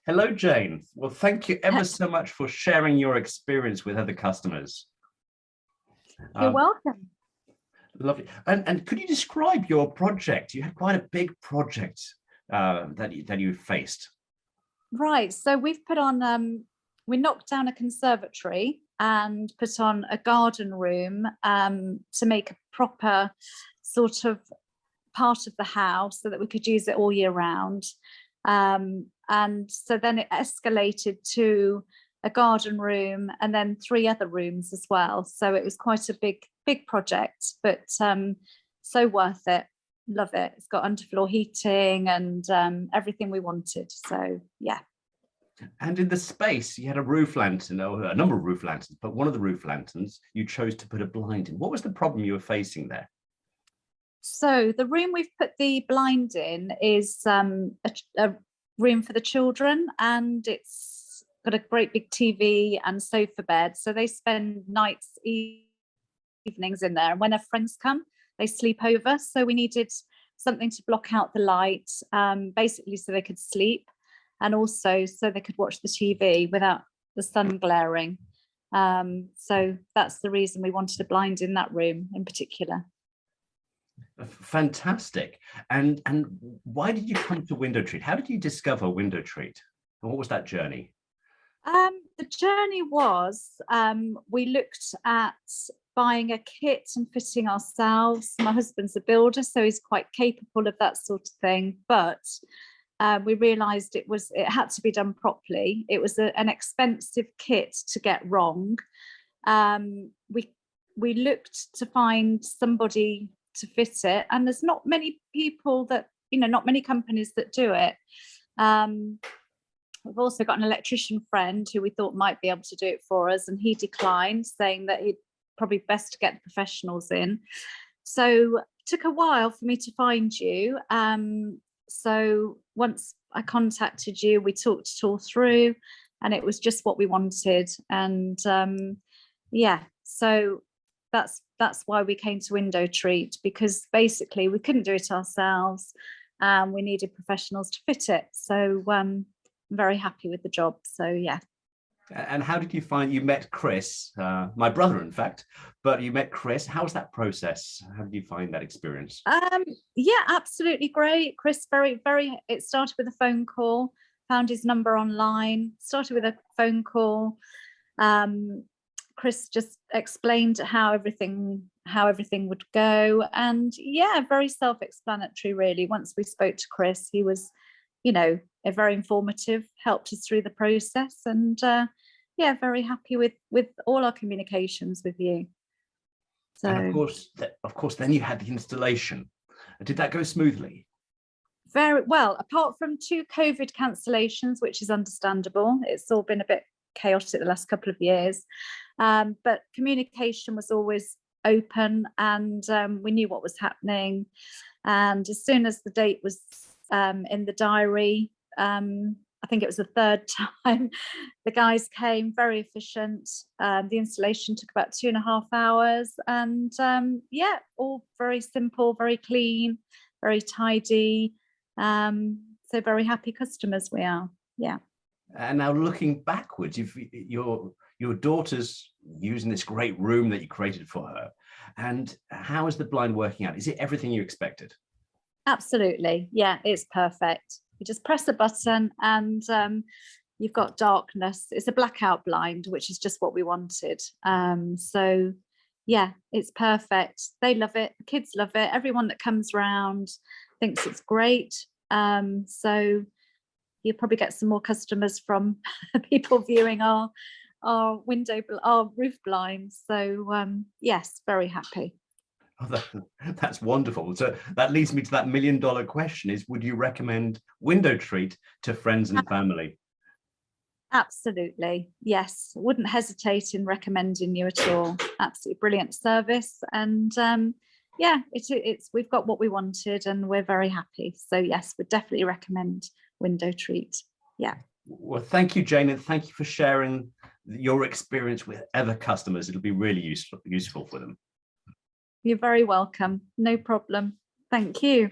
Hello, Jayne. Well, thank you ever so much for sharing your experience with other customers. You're welcome. Lovely. And could you describe your project? You had quite a big project that you faced. Right. So we've put on, we knocked down a conservatory and put on a garden room to make a proper sort of part of the house so that we could use it all year round. And so then it escalated to a garden room and then 3 other rooms as well. So it was quite a big project, but so worth it. Love it. It's got underfloor heating and everything we wanted. So yeah. And in the space, you had a roof lantern, or a number of roof lanterns, but one of the roof lanterns you chose to put a blind in. What was the problem you were facing there? So the room we've put the blind in is a room for the children, and it's got a great big TV and sofa bed. So they spend nights, evenings in there. And when their friends come, they sleep over. So we needed something to block out the light, basically so they could sleep, and also so they could watch the TV without the sun glaring. So that's the reason we wanted a blind in that room in particular. Fantastic. And why did you come to Window Treat? How did you discover Window Treat? And what was that journey? The journey was, we looked at buying a kit and fitting ourselves. My husband's a builder, so he's quite capable of that sort of thing. But we realised it had to be done properly. It was an expensive kit to get wrong. We looked to find somebody to fit it, and there's not many people that, not many companies that do it. We've also got an electrician friend who we thought might be able to do it for us, and he declined, saying that he'd probably best to get the professionals in. So it took a while for me to find you. So once I contacted you, we talked it all through, and it was just what we wanted. And yeah, so that's why we came to Window Treat, because basically we couldn't do it ourselves, and we needed professionals to fit it. So I'm very happy with the job. So yeah. And how did you find, you met Chris, my brother, in fact, but you met Chris. How was that process? How did you find that experience? Yeah, absolutely great. Chris, it started with a phone call, found his number online, started with a phone call. Chris just explained how everything would go, and yeah, very self-explanatory really. Once we spoke to Chris, he was, a very informative, helped us through the process, and yeah, very happy with all our communications with you. So, and of course, then you had the installation. Did that go smoothly? Very well, apart from 2 COVID cancellations, which is understandable. It's all been a bit chaotic the last couple of years, but communication was always open, and we knew what was happening. And as soon as the date was in the diary, I think it was the 3rd time, the guys came, very efficient. The installation took about 2.5 hours, and yeah, all very simple, very clean, very tidy. So very happy customers we are. Yeah. And now looking backwards, your daughter's using this great room that you created for her. And how is the blind working out? Is it everything you expected? Absolutely. Yeah, it's perfect. You just press a button and you've got darkness. It's a blackout blind, which is just what we wanted. So yeah, it's perfect. They love it. The kids love it. Everyone that comes round thinks it's great. So you'll probably get some more customers from people viewing our roof blinds. So yes, very happy. Oh, that's wonderful. So that leads me to that $1 million question: is would you recommend Window Treat to friends and family? Absolutely, yes. Wouldn't hesitate in recommending you at all. Absolutely brilliant service, and yeah, we've got what we wanted, and we're very happy. So yes, would definitely recommend Window Treat. Yeah. Well, thank you, Jayne, and thank you for sharing your experience with other customers. It'll be really useful for them. You're very welcome. No problem. Thank you.